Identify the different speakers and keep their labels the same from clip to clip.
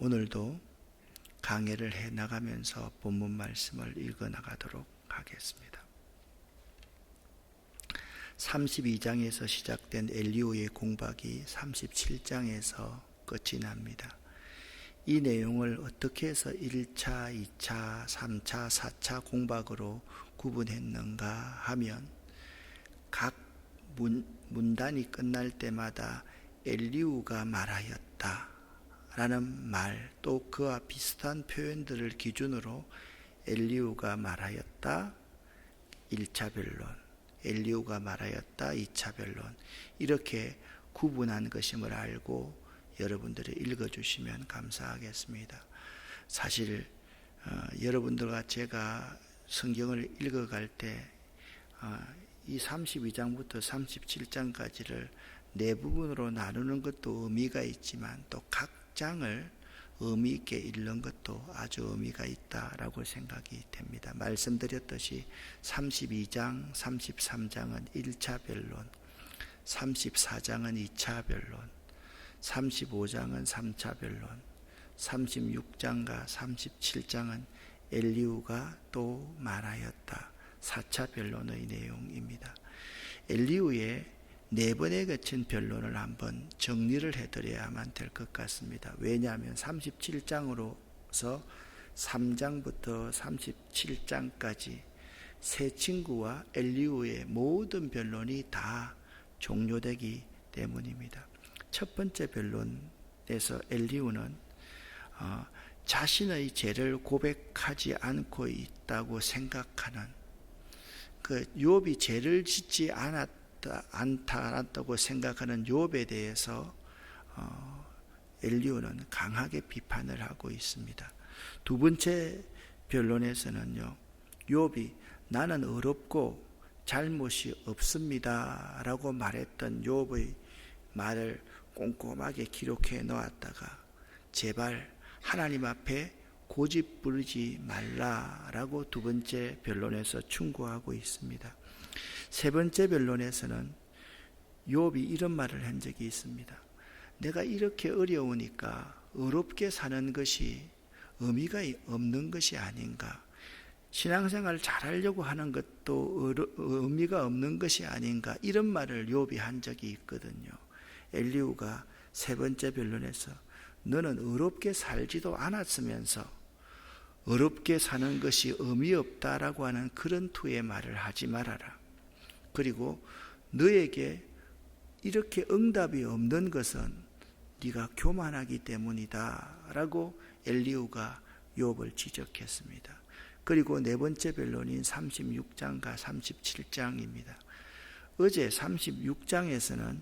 Speaker 1: 오늘도 강해를 해 나가면서 본문 말씀을 읽어 나가도록 하겠습니다. 32장에서 시작된 엘리후의 공박이 37장에서 끝이 납니다. 이 내용을 어떻게 해서 1차, 2차, 3차, 4차 공박으로 구분했는가 하면 각 문단이 끝날 때마다 엘리후가 말하였다 라는 말, 또 그와 비슷한 표현들을 기준으로 엘리후가 말하였다 1차 변론, 엘리후가 말하였다 2차 변론, 이렇게 구분한 것임을 알고 여러분들이 읽어주시면 감사하겠습니다. 사실 여러분들과 제가 성경을 읽어갈 때 이 32장부터 37장까지를 네 부분으로 나누는 것도 의미가 있지만 또 각 장을 의미 있게 읽는 것도 아주 의미가 있다라고 생각이 됩니다. 말씀드렸듯이 32장, 33장은 1차 변론, 34장은 2차 변론, 35장은 3차 변론, 36장과 37장은 엘리후가 또 말하였다 4차 변론의 내용입니다. 엘리후의 네 번에 거친 변론을 한번 정리를 해드려야만 될 것 같습니다. 왜냐하면 37장으로서 3장부터 37장까지 세 친구와 엘리후의 모든 변론이 다 종료되기 때문입니다. 첫 번째 변론에서 엘리후는 자신의 죄를 고백하지 않고 있다고 생각하는 그 욥이 죄를 짓지 않았다고 생각하는 욥에 대해서 엘리후는 강하게 비판을 하고 있습니다. 두 번째 변론에서는요, 욥이 나는 의롭고 잘못이 없습니다 라고 말했던 욥의 말을 꼼꼼하게 기록해 놓았다가 제발 하나님 앞에 고집 부리지 말라라고 두 번째 변론에서 충고하고 있습니다. 세 번째 변론에서는 욥이 이런 말을 한 적이 있습니다. 내가 이렇게 어려우니까 의롭게 사는 것이 의미가 없는 것이 아닌가, 신앙생활 잘하려고 하는 것도 의미가 없는 것이 아닌가, 이런 말을 욥이 한 적이 있거든요. 엘리후가 세 번째 변론에서 너는 의롭게 살지도 않았으면서 의롭게 사는 것이 의미 없다라고 하는 그런 투의 말을 하지 말아라. 그리고 너에게 이렇게 응답이 없는 것은 네가 교만하기 때문이다 라고 엘리후가 욥을 지적했습니다. 그리고 네 번째 변론인 36장과 37장입니다. 어제 36장에서는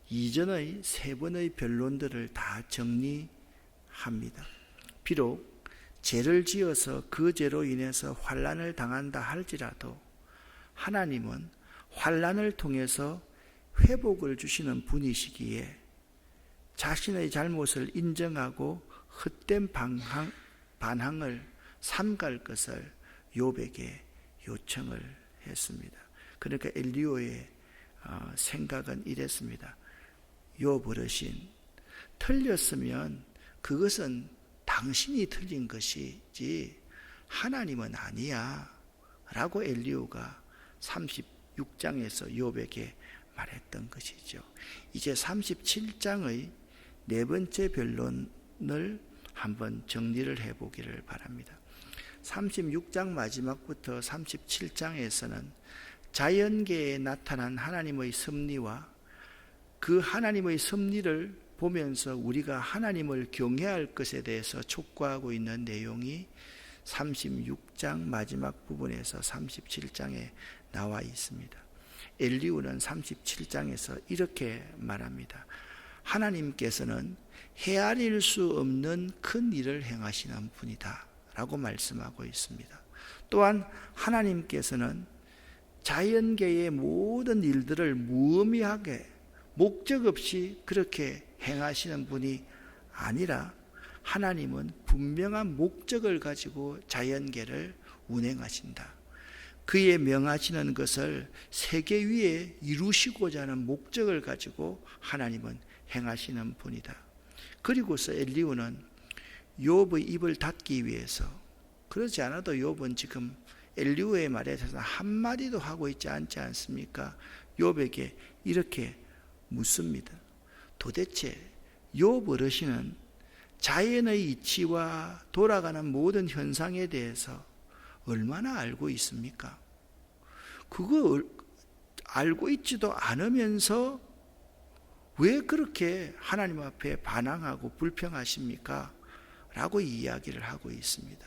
Speaker 1: 이전의 세 번의 변론들을 다 정리합니다. 비록 죄를 지어서 그 죄로 인해서 환난을 당한다 할지라도 하나님은 환난을 통해서 회복을 주시는 분이시기에 자신의 잘못을 인정하고 헛된 반항을 삼갈 것을 욥에게 요청을 했습니다. 그러니까 엘리후의 생각은 이랬습니다. 욥 어르신, 틀렸으면 그것은 당신이 틀린 것이지 하나님은 아니야 라고 엘리후가 36장에서 욥에게 말했던 것이죠. 이제 37장의 네 번째 변론을 한번 정리를 해보기를 바랍니다. 36장 마지막부터 37장에서는 자연계에 나타난 하나님의 섭리와 그 하나님의 섭리를 보면서 우리가 하나님을 경외할 것에 대해서 촉구하고 있는 내용이 36장 마지막 부분에서 37장에 나와 있습니다. 엘리후는 37장에서 이렇게 말합니다. 하나님께서는 헤아릴 수 없는 큰 일을 행하시는 분이다 라고 말씀하고 있습니다. 또한 하나님께서는 자연계의 모든 일들을 무의미하게 목적 없이 그렇게 행하시는 분이 아니라 하나님은 분명한 목적을 가지고 자연계를 운행하신다. 그의 명하시는 것을 세계 위에 이루시고자 하는 목적을 가지고 하나님은 행하시는 분이다. 그리고서 엘리후는 욥의 입을 닫기 위해서, 그러지 않아도 욥은 지금 엘리후의 말에 대해서 한마디도 하고 있지 않지 않습니까? 욥에게 이렇게 묻습니다. 도대체 욥 어르신은 자연의 이치와 돌아가는 모든 현상에 대해서 얼마나 알고 있습니까? 그거 알고 있지도 않으면서 왜 그렇게 하나님 앞에 반항하고 불평하십니까? 라고 이야기를 하고 있습니다.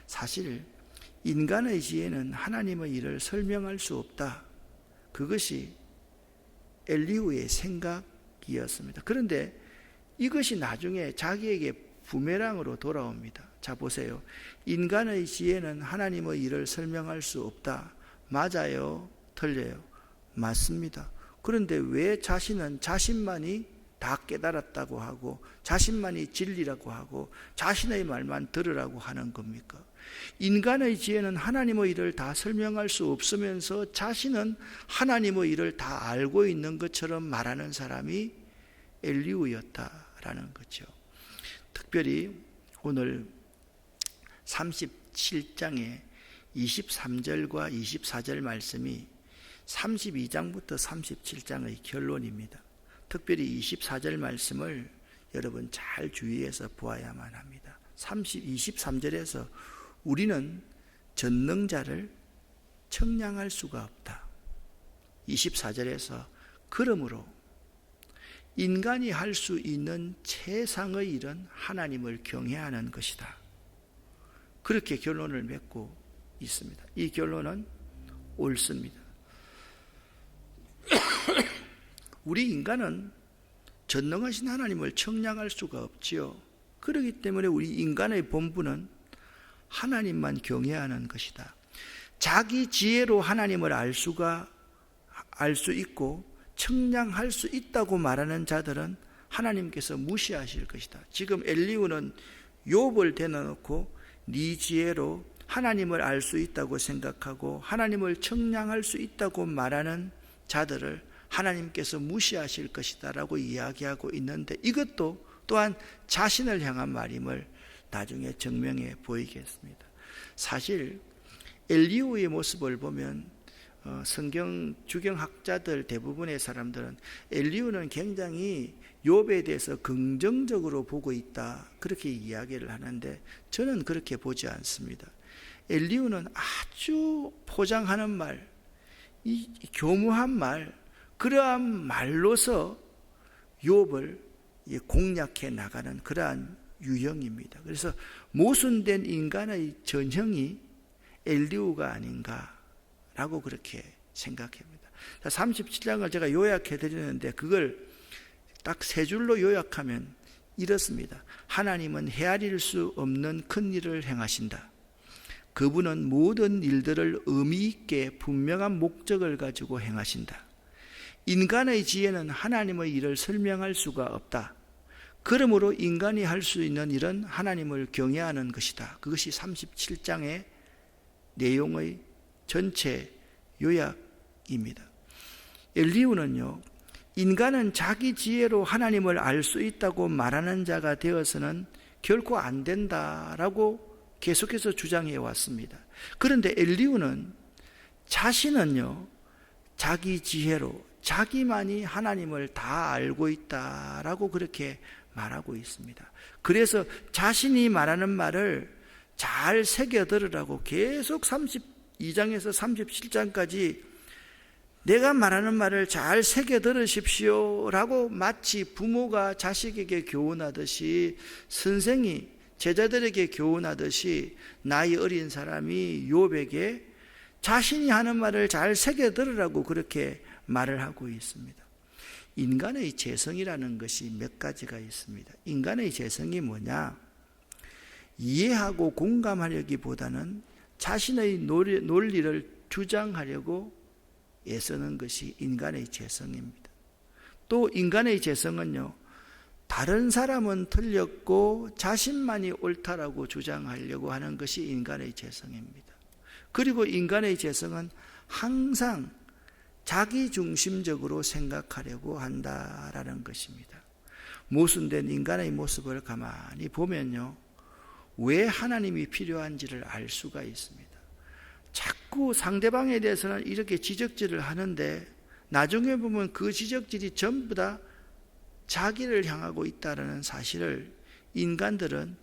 Speaker 1: 사실 인간의 지혜는 하나님의 일을 설명할 수 없다. 그것이 엘리후의 생각이었습니다. 그런데 이것이 나중에 자기에게 부메랑으로 돌아옵니다. 자, 보세요. 인간의 지혜는 하나님의 일을 설명할 수 없다. 맞아요? 틀려요? 맞습니다. 그런데 왜 자신은 자신만이 다 깨달았다고 하고 자신만이 진리라고 하고 자신의 말만 들으라고 하는 겁니까? 인간의 지혜는 하나님의 일을 다 설명할 수 없으면서 자신은 하나님의 일을 다 알고 있는 것처럼 말하는 사람이 엘리후였다라는 거죠. 특별히 오늘 37장의 23절과 24절 말씀이 32장부터 37장의 결론입니다. 특별히 24절 말씀을 여러분 잘 주의해서 보아야만 합니다. 23절에서 우리는 전능자를 청량할 수가 없다. 24절에서 그러므로 인간이 할 수 있는 최상의 일은 하나님을 경외하는 것이다. 그렇게 결론을 맺고 있습니다. 이 결론은 옳습니다. 우리 인간은 전능하신 하나님을 청량할 수가 없지요. 그렇기 때문에 우리 인간의 본분은 하나님만 경외하는 것이다. 자기 지혜로 하나님을 알 수 있고 청량할 수 있다고 말하는 자들은 하나님께서 무시하실 것이다. 지금 엘리후는 욥을 대놓고 네 지혜로 하나님을 알 수 있다고 생각하고 하나님을 청량할 수 있다고 말하는 자들을 하나님께서 무시하실 것이다 라고 이야기하고 있는데, 이것도 또한 자신을 향한 말임을 나중에 증명해 보이겠습니다. 사실 엘리후의 모습을 보면 성경 주경학자들 대부분의 사람들은 엘리후는 굉장히 욥에 대해서 긍정적으로 보고 있다, 그렇게 이야기를 하는데 저는 그렇게 보지 않습니다. 엘리후는 아주 포장하는 말, 이 교묘한 말, 그러한 말로서 욥을 공략해 나가는 그러한 유형입니다. 그래서 모순된 인간의 전형이 엘리후가 아닌가라고 그렇게 생각합니다. 37장을 제가 요약해 드리는데 그걸 딱 세 줄로 요약하면 이렇습니다. 하나님은 헤아릴 수 없는 큰 일을 행하신다. 그분은 모든 일들을 의미 있게 분명한 목적을 가지고 행하신다. 인간의 지혜는 하나님의 일을 설명할 수가 없다. 그러므로 인간이 할 수 있는 일은 하나님을 경외하는 것이다. 그것이 37장의 내용의 전체 요약입니다. 엘리후는요, 인간은 자기 지혜로 하나님을 알 수 있다고 말하는 자가 되어서는 결코 안 된다라고 계속해서 주장해 왔습니다. 그런데 엘리후는 자신은요, 자기 지혜로 자기만이 하나님을 다 알고 있다라고 그렇게 말하고 있습니다. 그래서 자신이 말하는 말을 잘 새겨 들으라고 계속 32장에서 37장까지 내가 말하는 말을 잘 새겨 들으십시오 라고 마치 부모가 자식에게 교훈하듯이, 선생이 제자들에게 교훈하듯이 나이 어린 사람이 욥에게 자신이 하는 말을 잘 새겨 들으라고 그렇게 말을 하고 있습니다. 인간의 재성이라는 것이 몇 가지가 있습니다. 인간의 재성이 뭐냐? 이해하고 공감하려기보다는 자신의 논리를 주장하려고 애쓰는 것이 인간의 재성입니다. 또 인간의 재성은요, 다른 사람은 틀렸고 자신만이 옳다라고 주장하려고 하는 것이 인간의 재성입니다. 그리고 인간의 재성은 항상 자기중심적으로 생각하려고 한다라는 것입니다. 모순된 인간의 모습을 가만히 보면요, 왜 하나님이 필요한지를 알 수가 있습니다. 자꾸 상대방에 대해서는 이렇게 지적질을 하는데 나중에 보면 그 지적질이 전부 다 자기를 향하고 있다는 사실을 인간들은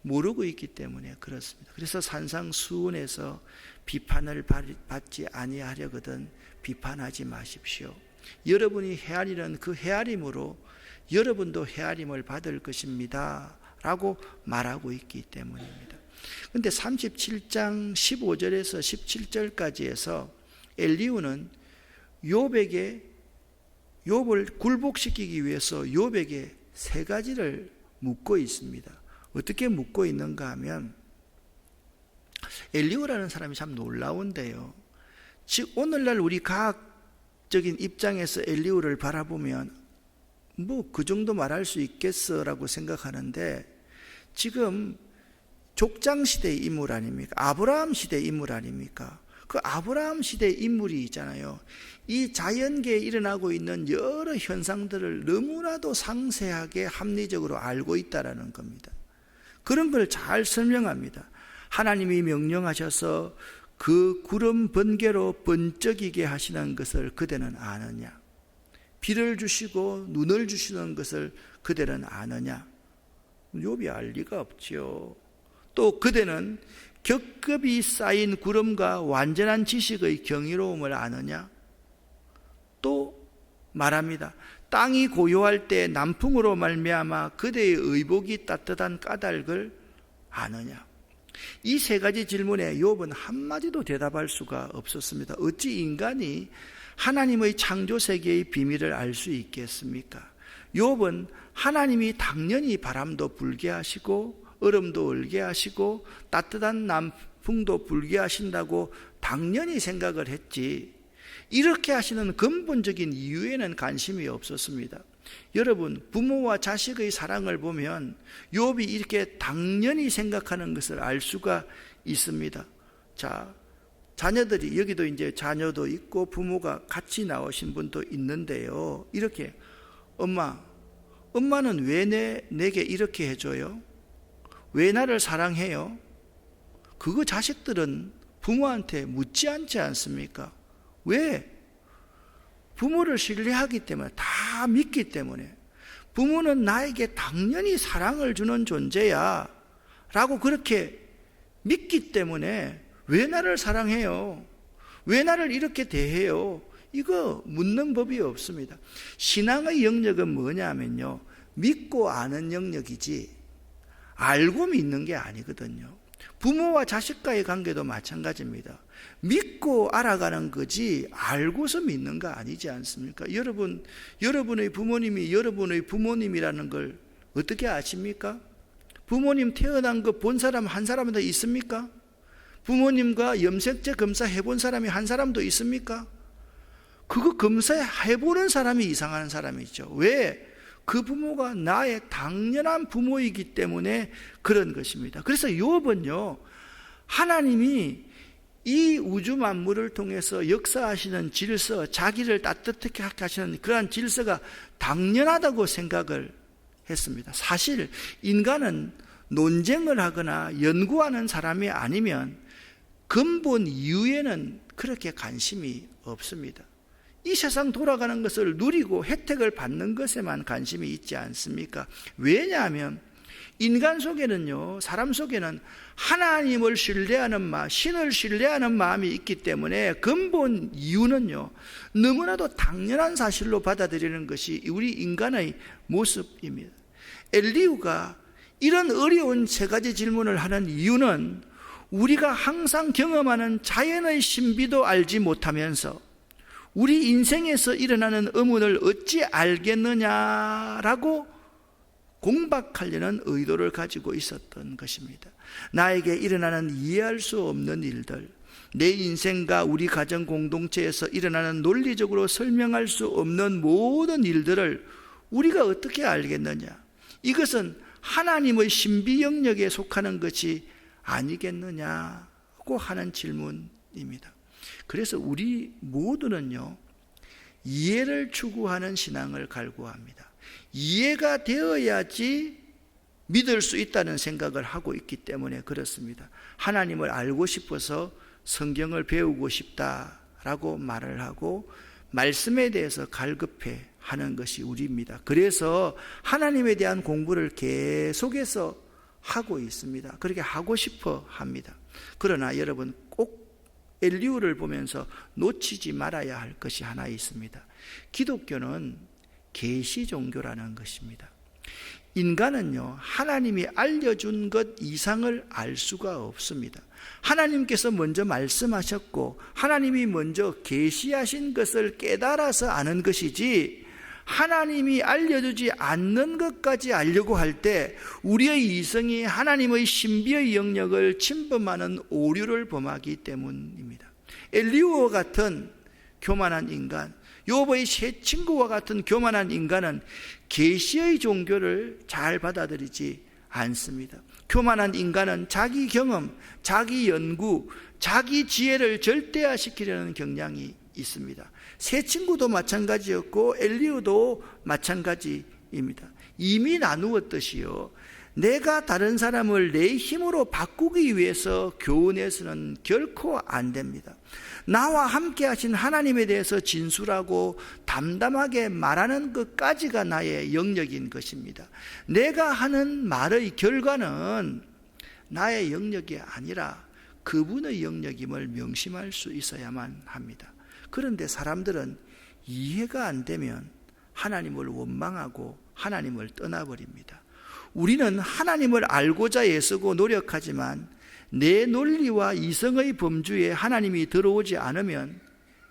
Speaker 1: 모르고 있기 때문에 그렇습니다. 그래서 산상수훈에서 비판을 받지 아니하려거든 비판하지 마십시오. 여러분이 헤아리는 그 헤아림으로 여러분도 헤아림을 받을 것입니다 라고 말하고 있기 때문입니다. 그런데 37장 15절에서 17절까지 해서 엘리후는 욥을 굴복시키기 위해서 욥에게 세 가지를 묻고 있습니다. 어떻게 묻고 있는가 하면, 엘리후라는 사람이 참 놀라운데요, 즉 오늘날 우리 과학적인 입장에서 엘리후를 바라보면 뭐 그 정도 말할 수 있겠어라고 생각하는데, 지금 족장시대의 인물 아닙니까? 아브라함 시대의 인물 아닙니까? 그 아브라함 시대의 인물이 있잖아요. 이 자연계에 일어나고 있는 여러 현상들을 너무나도 상세하게 합리적으로 알고 있다라는 겁니다. 그런 걸 잘 설명합니다. 하나님이 명령하셔서 그 구름 번개로 번쩍이게 하시는 것을 그대는 아느냐? 비를 주시고 눈을 주시는 것을 그대는 아느냐? 욥이 알 리가 없죠. 또 그대는 겹겹이 쌓인 구름과 완전한 지식의 경이로움을 아느냐? 또 말합니다. 땅이 고요할 때 남풍으로 말미암아 그대의 의복이 따뜻한 까닭을 아느냐? 이 세 가지 질문에 욥은 한마디도 대답할 수가 없었습니다. 어찌 인간이 하나님의 창조 세계의 비밀을 알 수 있겠습니까? 욥은 하나님이 당연히 바람도 불게 하시고 얼음도 얼게 하시고 따뜻한 남풍도 불게 하신다고 당연히 생각을 했지, 이렇게 하시는 근본적인 이유에는 관심이 없었습니다. 여러분, 부모와 자식의 사랑을 보면 욥이 이렇게 당연히 생각하는 것을 알 수가 있습니다. 자, 자녀들이, 여기도 이제 자녀도 있고 부모가 같이 나오신 분도 있는데요, 이렇게 엄마는 왜 내게 이렇게 해줘요? 왜 나를 사랑해요? 그거 자식들은 부모한테 묻지 않지 않습니까? 왜? 부모를 신뢰하기 때문에, 다 믿기 때문에. 부모는 나에게 당연히 사랑을 주는 존재야 라고 그렇게 믿기 때문에 왜 나를 사랑해요? 왜 나를 이렇게 대해요? 이거 묻는 법이 없습니다. 신앙의 영역은 뭐냐면요, 믿고 아는 영역이지 알고 믿는 게 아니거든요. 부모와 자식과의 관계도 마찬가지입니다. 믿고 알아가는 거지 알고서 믿는 거 아니지 않습니까? 여러분의 부모님이 여러분의 부모님이라는 걸 어떻게 아십니까? 부모님 태어난 거 본 사람 한 사람도 있습니까? 부모님과 염색체 검사 해본 사람이 한 사람도 있습니까? 그거 검사해보는 사람이 이상한 사람이죠. 왜? 그 부모가 나의 당연한 부모이기 때문에 그런 것입니다. 그래서 욥은요, 하나님이 이 우주 만물을 통해서 역사하시는 질서, 자기를 따뜻하게 하시는 그러한 질서가 당연하다고 생각을 했습니다. 사실 인간은 논쟁을 하거나 연구하는 사람이 아니면 근본 이유에는 그렇게 관심이 없습니다. 이 세상 돌아가는 것을 누리고 혜택을 받는 것에만 관심이 있지 않습니까? 왜냐하면 인간 속에는요, 사람 속에는 하나님을 신뢰하는 마음, 신을 신뢰하는 마음이 있기 때문에 근본 이유는요, 너무나도 당연한 사실로 받아들이는 것이 우리 인간의 모습입니다. 엘리후가 이런 어려운 세 가지 질문을 하는 이유는 우리가 항상 경험하는 자연의 신비도 알지 못하면서 우리 인생에서 일어나는 의문을 어찌 알겠느냐라고 공박하려는 의도를 가지고 있었던 것입니다. 나에게 일어나는 이해할 수 없는 일들, 내 인생과 우리 가정 공동체에서 일어나는 논리적으로 설명할 수 없는 모든 일들을 우리가 어떻게 알겠느냐? 이것은 하나님의 신비 영역에 속하는 것이 아니겠느냐고 하는 질문입니다. 그래서 우리 모두는요, 이해를 추구하는 신앙을 갈구합니다. 이해가 되어야지 믿을 수 있다는 생각을 하고 있기 때문에 그렇습니다. 하나님을 알고 싶어서 성경을 배우고 싶다라고 말을 하고 말씀에 대해서 갈급해 하는 것이 우리입니다. 그래서 하나님에 대한 공부를 계속해서 하고 있습니다. 그렇게 하고 싶어 합니다. 그러나 여러분 꼭 엘리후를 보면서 놓치지 말아야 할 것이 하나 있습니다. 기독교는 계시 종교라는 것입니다. 인간은요, 하나님이 알려준 것 이상을 알 수가 없습니다. 하나님께서 먼저 말씀하셨고 하나님이 먼저 계시하신 것을 깨달아서 아는 것이지, 하나님이 알려주지 않는 것까지 알려고 할 때 우리의 이성이 하나님의 신비의 영역을 침범하는 오류를 범하기 때문입니다. 엘리후와 같은 교만한 인간, 욥의 세 친구와 같은 교만한 인간은 계시의 종교를 잘 받아들이지 않습니다. 교만한 인간은 자기 경험, 자기 연구, 자기 지혜를 절대화시키려는 경향이 있습니다. 세 친구도 마찬가지였고 엘리후도 마찬가지입니다. 이미 나누었듯이요, 내가 다른 사람을 내 힘으로 바꾸기 위해서 교훈해서는 결코 안 됩니다. 나와 함께 하신 하나님에 대해서 진술하고 담담하게 말하는 것까지가 나의 영역인 것입니다. 내가 하는 말의 결과는 나의 영역이 아니라 그분의 영역임을 명심할 수 있어야만 합니다. 그런데 사람들은 이해가 안 되면 하나님을 원망하고 하나님을 떠나버립니다. 우리는 하나님을 알고자 애쓰고 노력하지만 내 논리와 이성의 범주에 하나님이 들어오지 않으면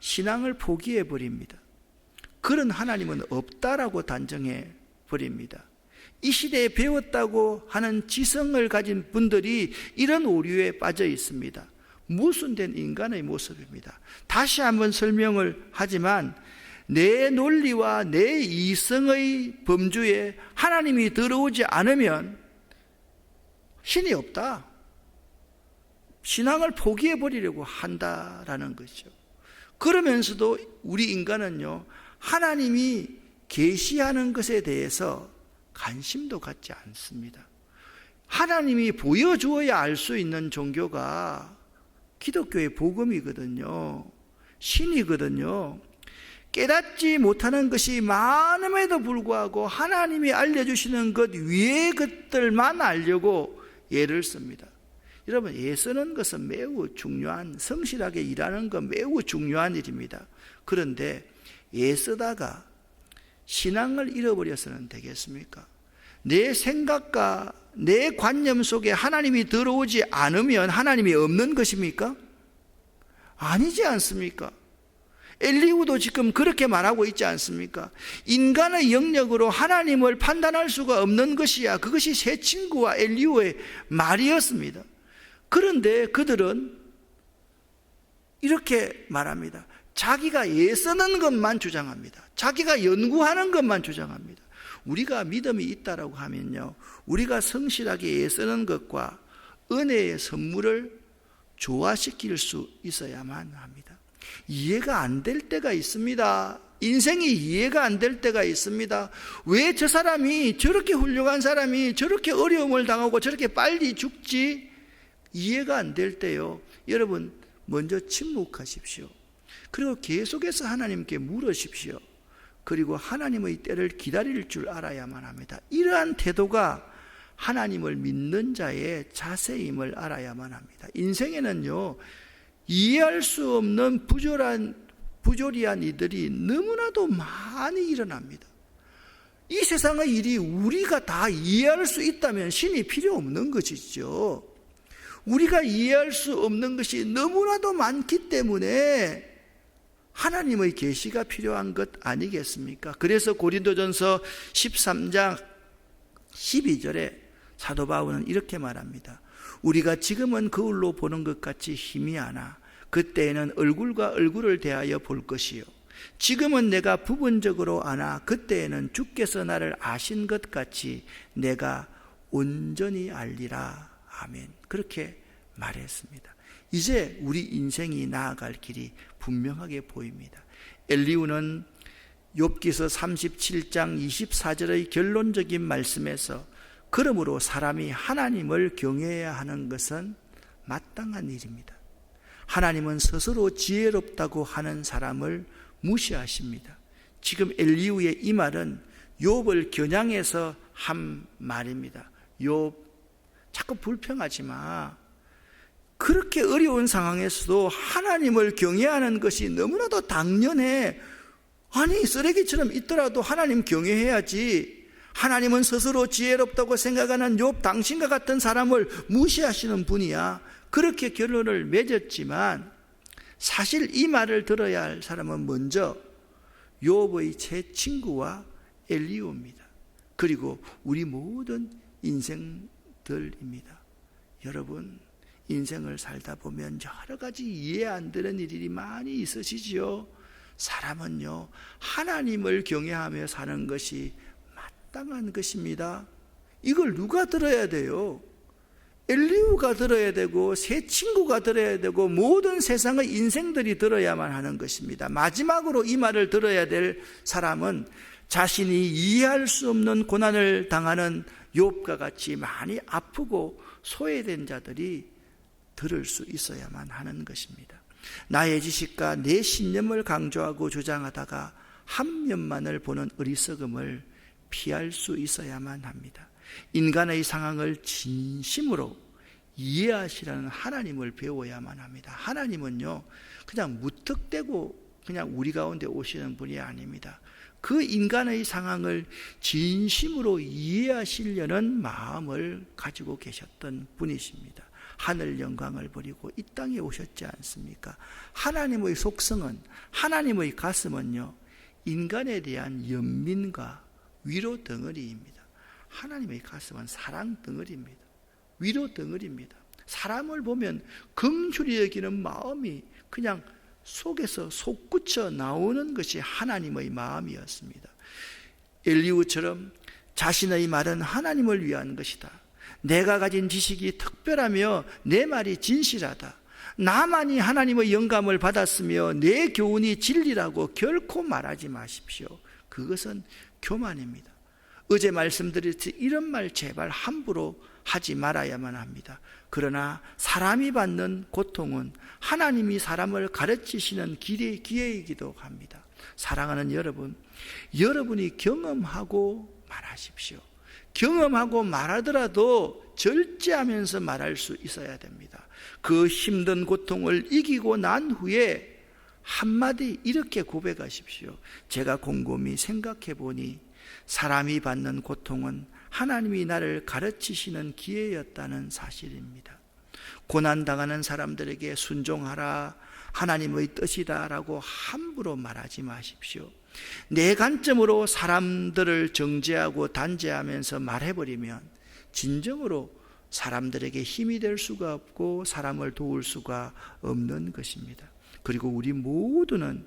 Speaker 1: 신앙을 포기해 버립니다. 그런 하나님은 없다라고 단정해 버립니다. 이 시대에 배웠다고 하는 지성을 가진 분들이 이런 오류에 빠져 있습니다. 모순된 인간의 모습입니다. 다시 한번 설명을 하지만 내 논리와 내 이성의 범주에 하나님이 들어오지 않으면 신이 없다, 신앙을 포기해 버리려고 한다라는 것이죠. 그러면서도 우리 인간은요, 하나님이 계시하는 것에 대해서 관심도 갖지 않습니다. 하나님이 보여주어야 알 수 있는 종교가 기독교의 복음이거든요. 신이거든요. 깨닫지 못하는 것이 많음에도 불구하고 하나님이 알려주시는 것 위의 것들만 알려고 애를 씁니다. 여러분, 애 쓰는 것은 매우 중요한, 성실하게 일하는 건 매우 중요한 일입니다. 그런데 애 쓰다가 신앙을 잃어버려서는 되겠습니까? 내 생각과 내 관념 속에 하나님이 들어오지 않으면 하나님이 없는 것입니까? 아니지 않습니까? 엘리후도 지금 그렇게 말하고 있지 않습니까? 인간의 영역으로 하나님을 판단할 수가 없는 것이야. 그것이 세 친구와 엘리후의 말이었습니다. 그런데 그들은 이렇게 말합니다. 자기가 애쓰는 것만 주장합니다. 자기가 연구하는 것만 주장합니다. 우리가 믿음이 있다라고 하면요, 우리가 성실하게 애쓰는 것과 은혜의 선물을 조화시킬 수 있어야만 합니다. 이해가 안 될 때가 있습니다. 인생이 이해가 안 될 때가 있습니다. 왜 저 사람이, 저렇게 훌륭한 사람이 저렇게 어려움을 당하고 저렇게 빨리 죽지? 이해가 안 될 때요, 여러분 먼저 침묵하십시오. 그리고 계속해서 하나님께 물으십시오. 그리고 하나님의 때를 기다릴 줄 알아야만 합니다. 이러한 태도가 하나님을 믿는 자의 자세임을 알아야만 합니다. 인생에는요, 이해할 수 없는 부조리한 일들이 너무나도 많이 일어납니다. 이 세상의 일이 우리가 다 이해할 수 있다면 신이 필요 없는 것이죠. 우리가 이해할 수 없는 것이 너무나도 많기 때문에 하나님의 계시가 필요한 것 아니겠습니까? 그래서 고린도전서 13장 12절에 사도 바울은 이렇게 말합니다. 우리가 지금은 거울로 보는 것 같이 희미하나 그때에는 얼굴과 얼굴을 대하여 볼 것이요, 지금은 내가 부분적으로 아나 그때에는 주께서 나를 아신 것 같이 내가 온전히 알리라. 아멘. 그렇게 말했습니다. 이제 우리 인생이 나아갈 길이 분명하게 보입니다. 엘리후는 욥기서 37장 24절의 결론적인 말씀에서 그러므로 사람이 하나님을 경외해야 하는 것은 마땅한 일입니다. 하나님은 스스로 지혜롭다고 하는 사람을 무시하십니다. 지금 엘리후의 이 말은 욥을 겨냥해서 한 말입니다. 욥, 자꾸 불평하지 마. 그렇게 어려운 상황에서도 하나님을 경외하는 것이 너무나도 당연해. 아니, 쓰레기처럼 있더라도 하나님 경외해야지. 하나님은 스스로 지혜롭다고 생각하는 욥 당신과 같은 사람을 무시하시는 분이야. 그렇게 결론을 맺었지만 사실 이 말을 들어야 할 사람은 먼저 욥의 제 친구와 엘리후입니다. 그리고 우리 모든 인생들입니다. 여러분, 인생을 살다 보면 여러 가지 이해 안 되는 일이 많이 있으시지요. 사람은요, 하나님을 경외하며 사는 것이 마땅한 것입니다. 이걸 누가 들어야 돼요? 엘리후가 들어야 되고 새 친구가 들어야 되고 모든 세상의 인생들이 들어야만 하는 것입니다. 마지막으로 이 말을 들어야 될 사람은 자신이 이해할 수 없는 고난을 당하는 욥과 같이 많이 아프고 소외된 자들이 들을 수 있어야만 하는 것입니다. 나의 지식과 내 신념을 강조하고 주장하다가 한 면만을 보는 어리석음을 피할 수 있어야만 합니다. 인간의 상황을 진심으로 이해하시라는 하나님을 배워야만 합니다. 하나님은요, 그냥 무턱대고 그냥 우리 가운데 오시는 분이 아닙니다. 그 인간의 상황을 진심으로 이해하시려는 마음을 가지고 계셨던 분이십니다. 하늘 영광을 버리고 이 땅에 오셨지 않습니까? 하나님의 속성은, 하나님의 가슴은요, 인간에 대한 연민과 위로 덩어리입니다. 하나님의 가슴은 사랑 덩어리입니다. 위로 덩어리입니다. 사람을 보면 긍휼히 여기는 마음이 그냥 속에서 솟구쳐 나오는 것이 하나님의 마음이었습니다. 엘리후처럼 자신의 말은 하나님을 위한 것이다. 내가 가진 지식이 특별하며 내 말이 진실하다. 나만이 하나님의 영감을 받았으며 내 교훈이 진리라고 결코 말하지 마십시오. 그것은 교만입니다. 어제 말씀드렸듯이 이런 말 제발 함부로 하지 말아야만 합니다. 그러나 사람이 받는 고통은 하나님이 사람을 가르치시는 기회이기도 합니다. 사랑하는 여러분, 여러분이 경험하고 말하십시오. 경험하고 말하더라도 절제하면서 말할 수 있어야 됩니다. 그 힘든 고통을 이기고 난 후에 한마디 이렇게 고백하십시오. 제가 곰곰이 생각해 보니 사람이 받는 고통은 하나님이 나를 가르치시는 기회였다는 사실입니다. 고난당하는 사람들에게 순종하라, 하나님의 뜻이다라고 함부로 말하지 마십시오. 내 관점으로 사람들을 정죄하고 단죄하면서 말해버리면 진정으로 사람들에게 힘이 될 수가 없고 사람을 도울 수가 없는 것입니다. 그리고 우리 모두는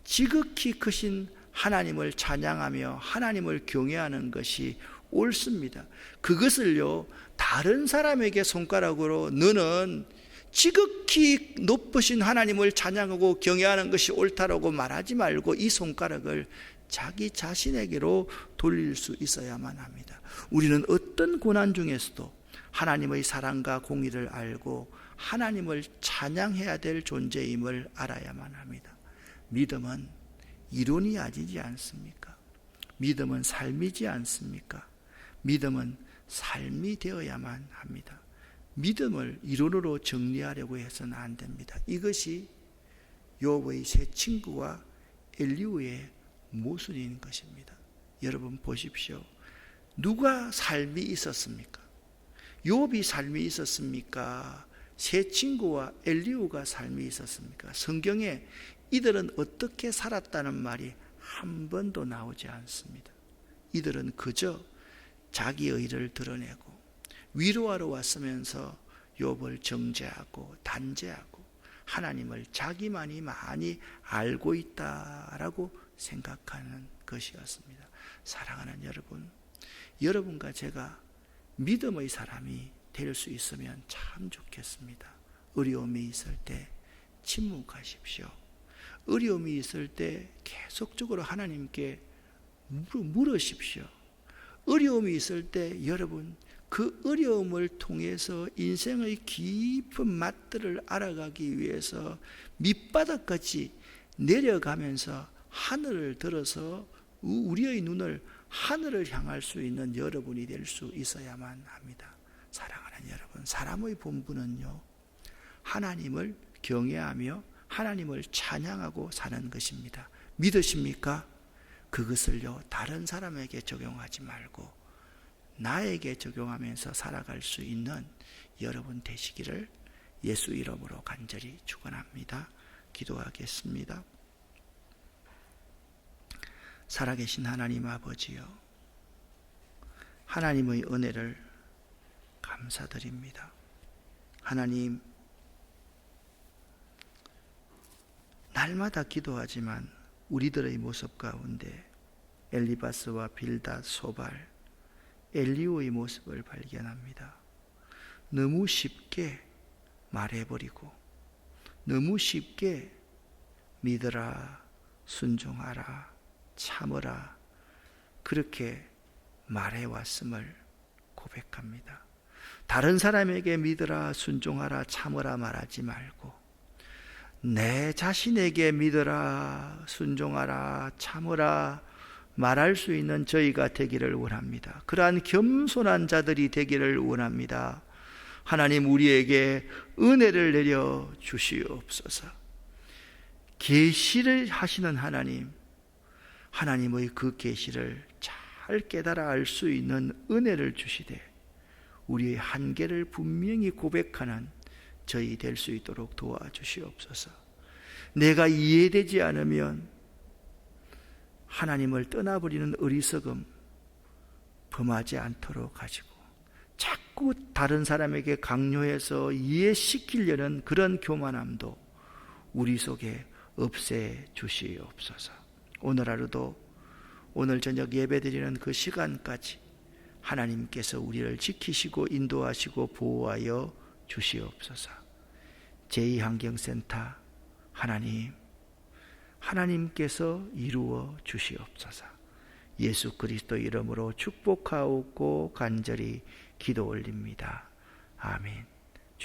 Speaker 1: 지극히 크신 하나님을 찬양하며 하나님을 경외하는 것이 옳습니다. 그것을요, 다른 사람에게 손가락으로 너는 지극히 높으신 하나님을 찬양하고 경외하는 것이 옳다라고 말하지 말고 이 손가락을 자기 자신에게로 돌릴 수 있어야만 합니다. 우리는 어떤 고난 중에서도 하나님의 사랑과 공의를 알고 하나님을 찬양해야 될 존재임을 알아야만 합니다. 믿음은 이론이 아니지 않습니까? 믿음은 삶이지 않습니까? 믿음은 삶이 되어야만 합니다. 믿음을 이론으로 정리하려고 해서는 안 됩니다. 이것이 욥의 새 친구와 엘리후의 모순인 것입니다. 여러분 보십시오. 누가 삶이 있었습니까? 욥이 삶이 있었습니까? 새 친구와 엘리후가 삶이 있었습니까? 성경에 이들은 어떻게 살았다는 말이 한 번도 나오지 않습니다. 이들은 그저 자기의 의를 드러내고 위로하러 왔으면서 욥을 정죄하고 단죄하고 하나님을 자기만이 많이 알고 있다라고 생각하는 것이었습니다. 사랑하는 여러분, 여러분과 제가 믿음의 사람이 될 수 있으면 참 좋겠습니다. 어려움이 있을 때 침묵하십시오. 어려움이 있을 때 계속적으로 하나님께 물으십시오. 어려움이 있을 때 여러분 그 어려움을 통해서 인생의 깊은 맛들을 알아가기 위해서 밑바닥까지 내려가면서 하늘을 들어서 우리의 눈을 하늘을 향할 수 있는 여러분이 될 수 있어야만 합니다. 사랑하는 여러분, 사람의 본분은요, 하나님을 경외하며 하나님을 찬양하고 사는 것입니다. 믿으십니까? 그것을요, 다른 사람에게 적용하지 말고 나에게 적용하면서 살아갈 수 있는 여러분 되시기를 예수 이름으로 간절히 축원합니다. 기도하겠습니다. 살아계신 하나님 아버지요, 하나님의 은혜를 감사드립니다. 하나님, 날마다 기도하지만 우리들의 모습 가운데 엘리바스와 빌닷, 소발, 엘리후의 모습을 발견합니다. 너무 쉽게 말해버리고 너무 쉽게 믿으라, 순종하라, 참으라 그렇게 말해왔음을 고백합니다. 다른 사람에게 믿으라, 순종하라, 참으라 말하지 말고 내 자신에게 믿으라, 순종하라, 참으라 말할 수 있는 저희가 되기를 원합니다. 그러한 겸손한 자들이 되기를 원합니다. 하나님, 우리에게 은혜를 내려 주시옵소서. 계시를 하시는 하나님, 하나님의 그 계시를 잘 깨달아 알 수 있는 은혜를 주시되 우리의 한계를 분명히 고백하는 저희 될 수 있도록 도와주시옵소서. 내가 이해되지 않으면 하나님을 떠나버리는 어리석음 범하지 않도록 하시고 자꾸 다른 사람에게 강요해서 이해시키려는 그런 교만함도 우리 속에 없애 주시옵소서. 오늘 하루도 오늘 저녁 예배드리는 그 시간까지 하나님께서 우리를 지키시고 인도하시고 보호하여 주시옵소서. 제2환경센터 하나님, 하나님께서 이루어 주시옵소서. 예수 그리스도 이름으로 축복하옵고 간절히 기도 올립니다. 아멘.